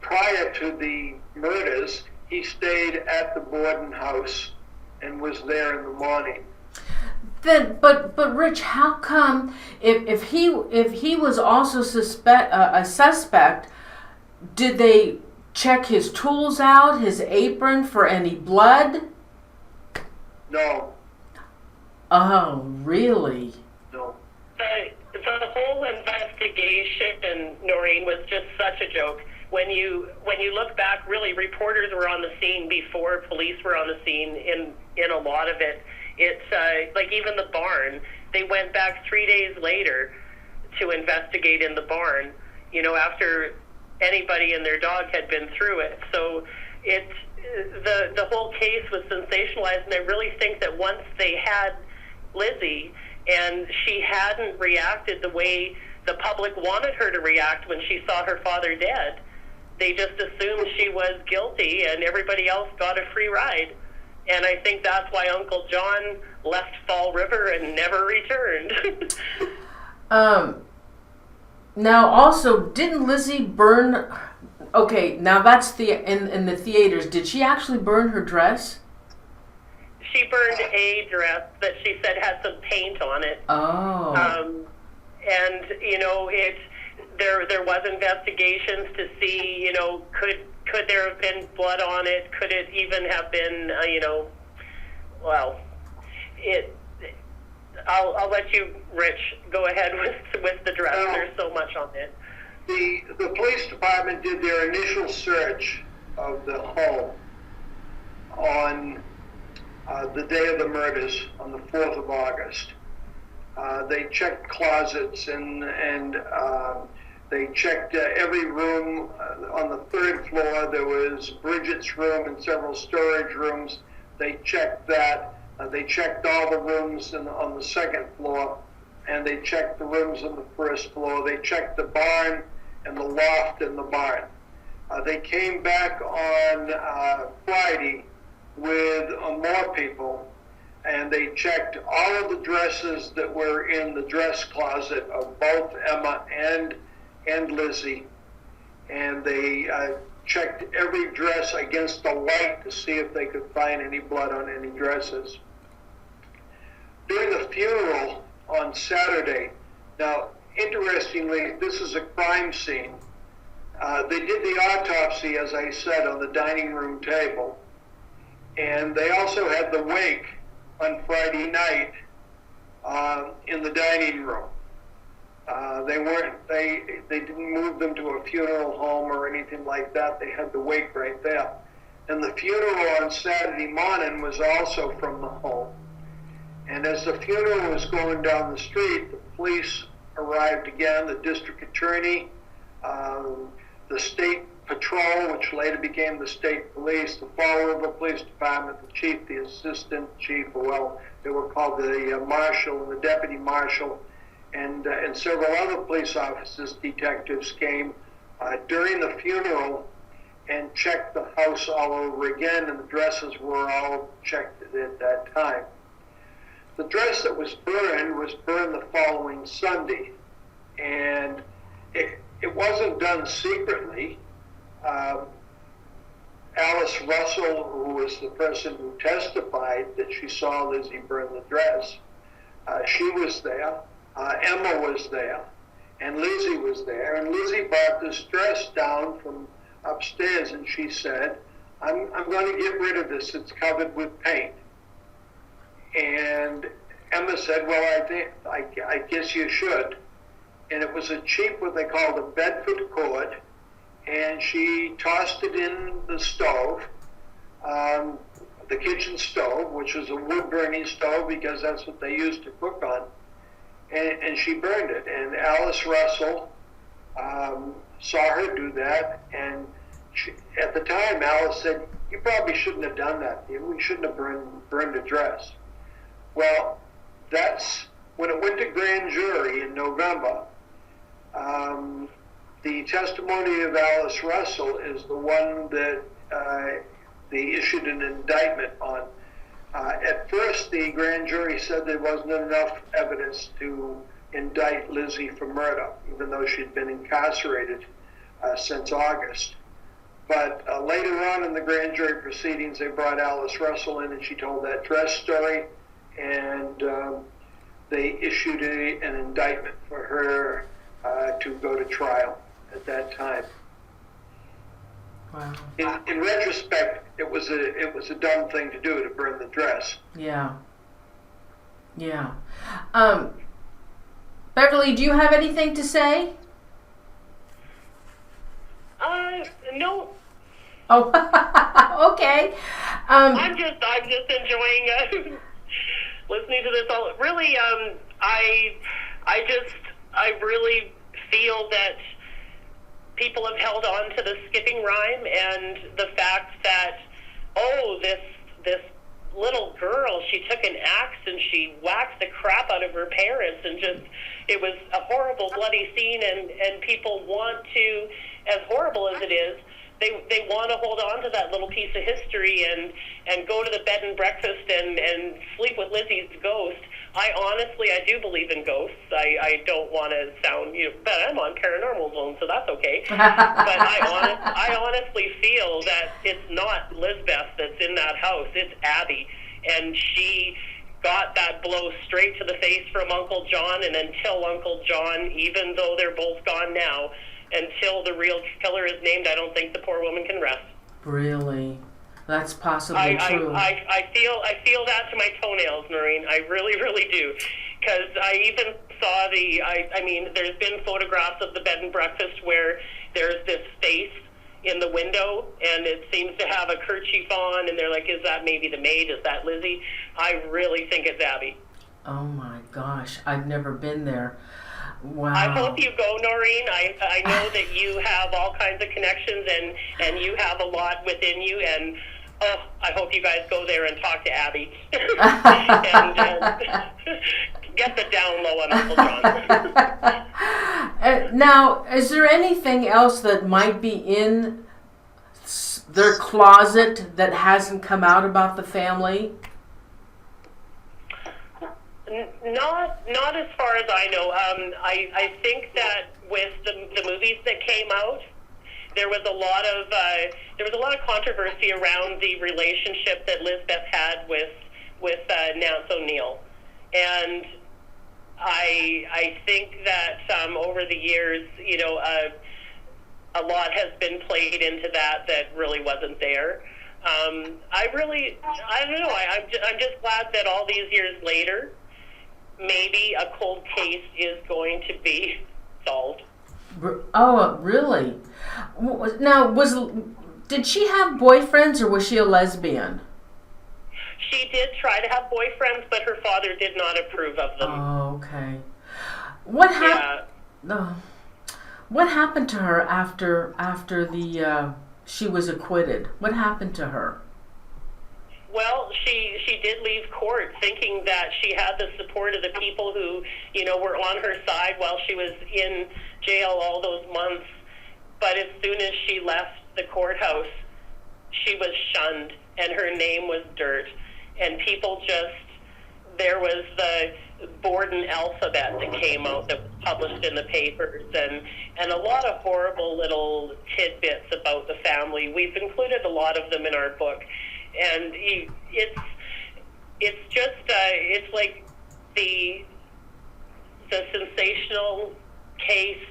[SPEAKER 2] prior to the murders, he stayed at the Borden house and was there in the morning.
[SPEAKER 1] Then, but Rich, how come if he was also a suspect, did they check his tools out, his apron for any blood?
[SPEAKER 2] No,
[SPEAKER 1] Oh, really?
[SPEAKER 2] no.
[SPEAKER 3] The whole investigation, Norene, was just such a joke. When you look back, really, reporters were on the scene before police were on the scene in a lot of it. It's like even the barn, they went back 3 days later to investigate in the barn, after anybody and their dog had been through it. So the whole case was sensationalized, and I really think that once they had Lizzie and she hadn't reacted the way the public wanted her to react when she saw her father dead, they just assumed she was guilty and everybody else got a free ride. And I think that's why Uncle John left Fall River and never returned.
[SPEAKER 1] Now also, didn't Lizzie burn? Okay, now that's in the theaters. Did she actually burn her dress?
[SPEAKER 3] She burned a dress that she said had some paint on it.
[SPEAKER 1] Oh.
[SPEAKER 3] And there was investigations to see, could there have been blood on it? Could it even have been, I'll let you, Rich, go ahead with the dress. There's so much on it.
[SPEAKER 2] The police department did their initial search of the home on the day of the murders, on the 4th of August. They checked closets and they checked every room. On the 3rd floor, there was Bridget's room and several storage rooms. They checked that. They checked all the rooms on the 2nd floor, and they checked the rooms on the 1st floor. They checked the barn and the loft in the barn. They came back on Friday with more people, and they checked all of the dresses that were in the dress closet of both Emma and Lizzie, and they checked every dress against the light to see if they could find any blood on any dresses. During the funeral on Saturday, now interestingly, this is a crime scene. They did the autopsy, as I said, on the dining room table, and they also had the wake on Friday night in the dining room. They didn't move them to a funeral home or anything like that. They had the wake right there. And the funeral on Saturday morning was also from the home. And as the funeral was going down the street, the police arrived again, the district attorney, the state patrol, which later became the state police, the Fall River Police Department, the chief, the assistant chief, they were called the marshal and the deputy marshal, and several other police officers, detectives came during the funeral and checked the house all over again, and the dresses were all checked at that time. The dress that was burned the following Sunday, and it wasn't done secretly. Alice Russell, who was the person who testified that she saw Lizzie burn the dress, she was there. Emma was there, and Lizzie was there. And Lizzie brought this dress down from upstairs, and she said, I'm going to get rid of this. It's covered with paint. And Emma said, well, I guess you should. And it was a cheap, what they called a Bedford cord, and she tossed it in the stove, the kitchen stove, which was a wood-burning stove because that's what they used to cook on, and she burned it. And Alice Russell saw her do that, and at the time, Alice said, you probably shouldn't have done that. We shouldn't have burned a dress. Well, that's when it went to grand jury in November. The testimony of Alice Russell is the one that they issued an indictment on. At first, the grand jury said there wasn't enough evidence to indict Lizzie for murder, even though she'd been incarcerated since August. But later on in the grand jury proceedings, they brought Alice Russell in, and she told that dress story, and they issued an indictment for her to go to trial at that time.
[SPEAKER 1] Wow.
[SPEAKER 2] In retrospect, it was a dumb thing to do, to burn the dress.
[SPEAKER 1] Yeah. Yeah. Beverly, do you have anything to say?
[SPEAKER 3] No.
[SPEAKER 1] Oh, okay.
[SPEAKER 3] I'm just enjoying listening to this all. Really, I really feel that people have held on to the skipping rhyme, and the fact that, this little girl, she took an axe and she whacked the crap out of her parents, and it was a horrible, bloody scene, and people want to, as horrible as it is, they want to hold on to that little piece of history and go to the bed and breakfast and sleep with Lizzie's ghost. I do believe in ghosts. I don't want to sound, but I'm on Paranormal Zone, so that's okay. But I honestly feel that it's not Lizbeth that's in that house. It's Abby, and she got that blow straight to the face from Uncle John, and until Uncle John, even though they're both gone now, until the real killer is named, I don't think the poor woman can rest.
[SPEAKER 1] Really? That's possibly true.
[SPEAKER 3] I feel that to my toenails, Norene. I really, really do. Because I even saw there's been photographs of the bed and breakfast where there's this face in the window, and it seems to have a kerchief on, and they're like, is that maybe the maid? Is that Lizzie? I really think it's Abby.
[SPEAKER 1] Oh my gosh, I've never been there. Wow.
[SPEAKER 3] I hope you go, Norene. I know that you have all kinds of connections, and you have a lot within you, and I hope you guys go there and talk to Abby and get the down low on Uncle John.
[SPEAKER 1] Now, is there anything else that might be in their closet that hasn't come out about the family?
[SPEAKER 3] Not as far as I know. I think that with the movies that came out, there was a lot of controversy around the relationship that Lizbeth had with Nance O'Neill, and I think that over the years, a lot has been played into that really wasn't there. I don't know. I'm just glad that all these years later, maybe a cold case is going to be solved.
[SPEAKER 1] Oh, really? Now, did she have boyfriends, or was she a lesbian?
[SPEAKER 3] She did try to have boyfriends, but her father did not approve of them.
[SPEAKER 1] Oh, okay. What happened to her after she was acquitted? What happened to her?
[SPEAKER 3] Well, she did leave court thinking that she had the support of the people who, were on her side while she was in jail all those months. But as soon as she left the courthouse, she was shunned, and her name was dirt. And people there was the Borden alphabet that came out that was published in the papers, and a lot of horrible little tidbits about the family. We've included a lot of them in our book. And it's just it's like the sensational case.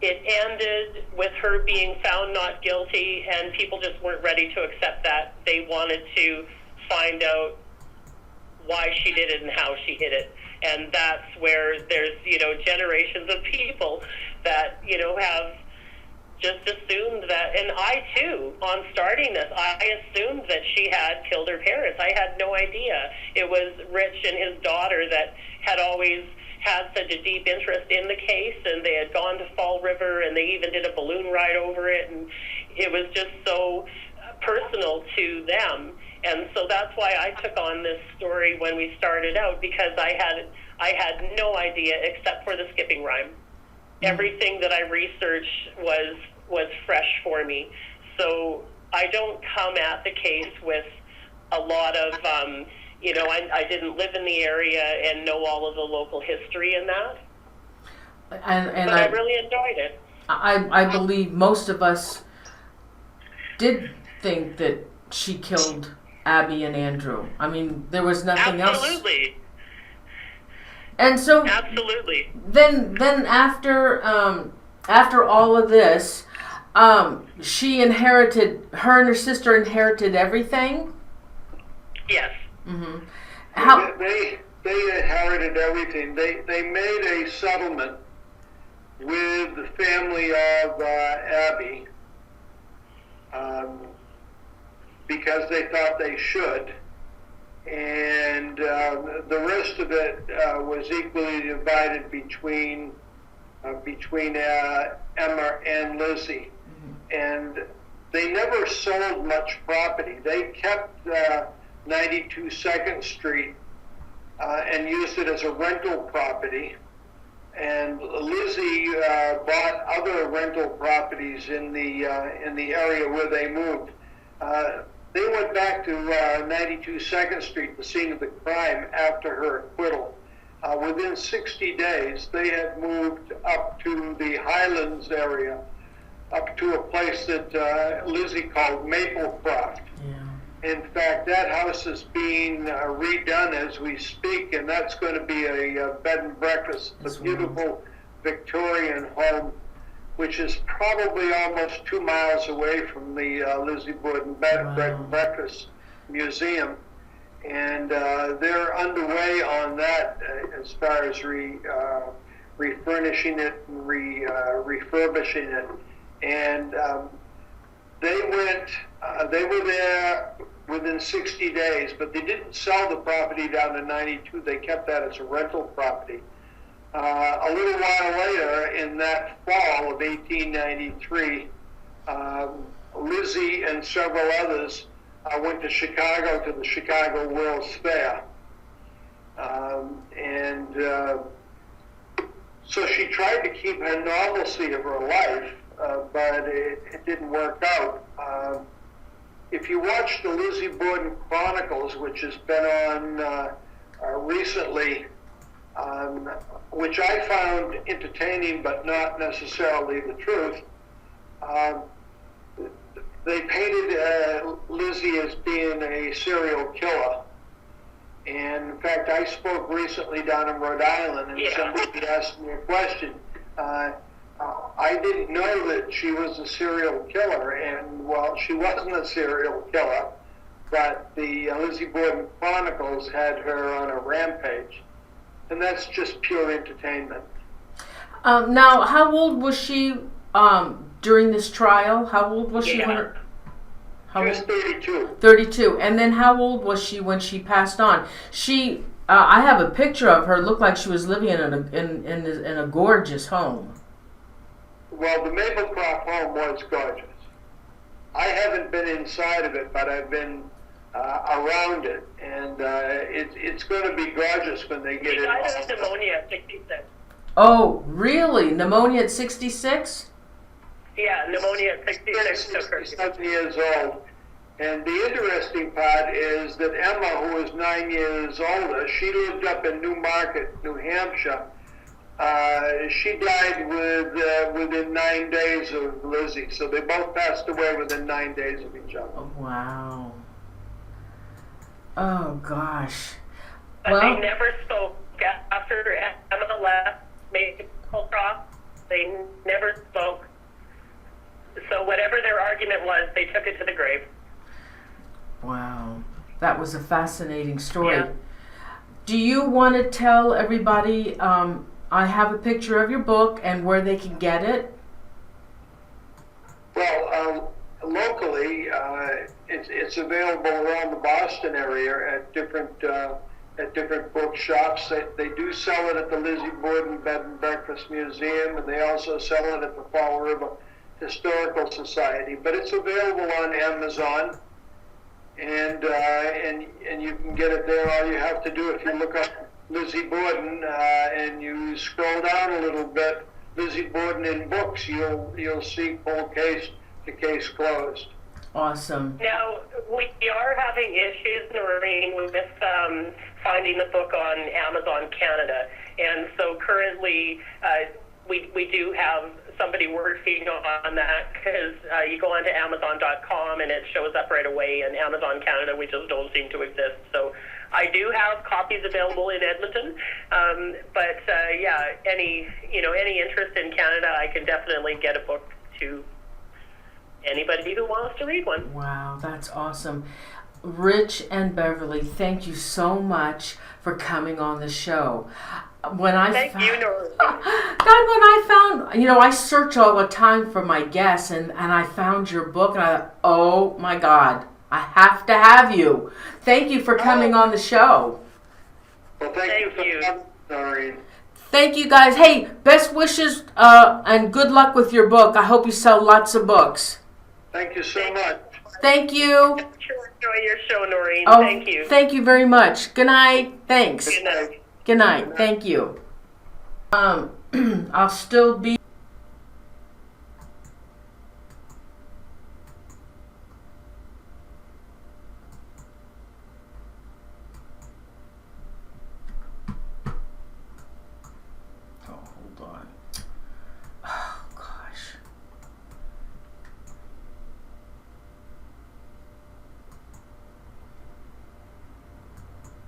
[SPEAKER 3] It ended with her being found not guilty, and people just weren't ready to accept that. They wanted to find out why she did it and how she did it, and that's where there's generations of people that have just assumed that, and I too, on starting this, I assumed that she had killed her parents. I had no idea. It was Rich and his daughter that had always had such a deep interest in the case, and they had gone to Fall River, and they even did a balloon ride over it, and it was just so personal to them. And so that's why I took on this story when we started out, because I had no idea except for the skipping rhyme. Everything that I researched was fresh for me. So I don't come at the case with a lot of, I didn't live in the area and know all of the local history in that.
[SPEAKER 1] But
[SPEAKER 3] I really enjoyed it.
[SPEAKER 1] I believe most of us did think that she killed Abby and Andrew. I mean, there was nothing else.
[SPEAKER 3] Absolutely.
[SPEAKER 1] And so
[SPEAKER 3] Absolutely.
[SPEAKER 1] then after all of this, she inherited, her and her sister inherited everything.
[SPEAKER 3] Yes.
[SPEAKER 1] Mm-hmm.
[SPEAKER 2] They inherited everything. They made a settlement with the family of Abby because they thought they should, and the rest of it was equally divided between Emma and Lizzie. And they never sold much property. They kept 92 2nd Street and used it as a rental property. And Lizzie bought other rental properties in the area where they moved. They went back to 92 2nd Street, the scene of the crime, after her acquittal. Within 60 days, they had moved up to the Highlands area, up to a place that Lizzie called Maplecroft.
[SPEAKER 1] Yeah.
[SPEAKER 2] In fact, that house is being redone as we speak, and that's going to be a bed and breakfast. It's a beautiful Victorian home, which is probably almost 2 miles away from the Lizzie Borden Bed and Breakfast Museum. And they're underway on that as far as refurnishing it and refurbishing it. And they were there within 60 days, but they didn't sell the property down to 92. They kept that as a rental property. A little while later, in that fall of 1893, Lizzie and several others went to Chicago, to the Chicago World's Fair. So she tried to keep her normalcy of her life, but it didn't work out. If you watch the Lizzie Borden Chronicles, which has been on recently, which I found entertaining but not necessarily the truth, they painted Lizzie as being a serial killer. And in fact, I spoke recently down in Rhode Island, and somebody asked me a question. I didn't know that she was a serial killer, and well, she wasn't a serial killer, but the Lizzie Borden Chronicles had her on a rampage, and that's just pure entertainment.
[SPEAKER 1] Now, how old was she during this trial? How old was she?
[SPEAKER 2] She was 32.
[SPEAKER 1] 32. And then how old was she when she passed on? She, I have a picture of her. Looked like she was living in a gorgeous home.
[SPEAKER 2] Well, the Maplecroft home was gorgeous. I haven't been inside of it, but I've been around it, and it's going to be gorgeous when they get
[SPEAKER 3] She
[SPEAKER 2] it.
[SPEAKER 3] died of pneumonia at 66.
[SPEAKER 1] Oh, really? Pneumonia at 66?
[SPEAKER 3] Yeah, pneumonia at 66 took her.
[SPEAKER 2] 67 years old. And the interesting part is that Emma, who was 9 years older, she lived up in Newmarket, New Hampshire. She died within 9 days of Lizzie, so they both passed away within 9 days of each other.
[SPEAKER 1] Oh, wow. Oh, gosh.
[SPEAKER 3] But they never spoke after Emma left Maplecroft. They never spoke. So whatever their argument was, they took it to the grave.
[SPEAKER 1] Wow. That was a fascinating story.
[SPEAKER 3] Yeah.
[SPEAKER 1] Do you want to tell everybody, I have a picture of your book and where they can get it?
[SPEAKER 2] Well, locally, it's available around the Boston area at different bookshops. They do sell it at the Lizzie Borden Bed and Breakfast Museum, and they also sell it at the Fall River Historical Society. But it's available on Amazon, and you can get it there. All you have to do, if you look up Lizzie Borden and you scroll down a little bit, Lizzie Borden in books, you'll see Cold Case to Case Closed.
[SPEAKER 1] Awesome.
[SPEAKER 3] Now, we are having issues, Norene, with finding the book on Amazon Canada. And so currently, we do have somebody working on that, because you go onto Amazon.com and it shows up right away. In Amazon Canada, we just don't seem to exist. So I do have copies available in Edmonton, but yeah, any interest in Canada, I can definitely get a book to anybody who wants to read one.
[SPEAKER 1] Wow, that's awesome. Rich and Beverly, thank you so much for coming on the show.
[SPEAKER 3] Thank you, Norene.
[SPEAKER 1] God, when I found, I search all the time for my guests, and I found your book, and I thought, oh my God, I have to have you. Thank you for coming on the show.
[SPEAKER 2] Well, thank you. Noreen.
[SPEAKER 1] Thank you, guys. Hey, best wishes and good luck with your book. I hope you sell lots of books.
[SPEAKER 2] Thank you so much.
[SPEAKER 1] Thank you.
[SPEAKER 3] Sure, enjoy your show, Norene.
[SPEAKER 1] Oh,
[SPEAKER 3] Thank you.
[SPEAKER 1] Thank you very much. Good night. Thanks.
[SPEAKER 3] Good night.
[SPEAKER 1] Good night. Thank you. I'll still be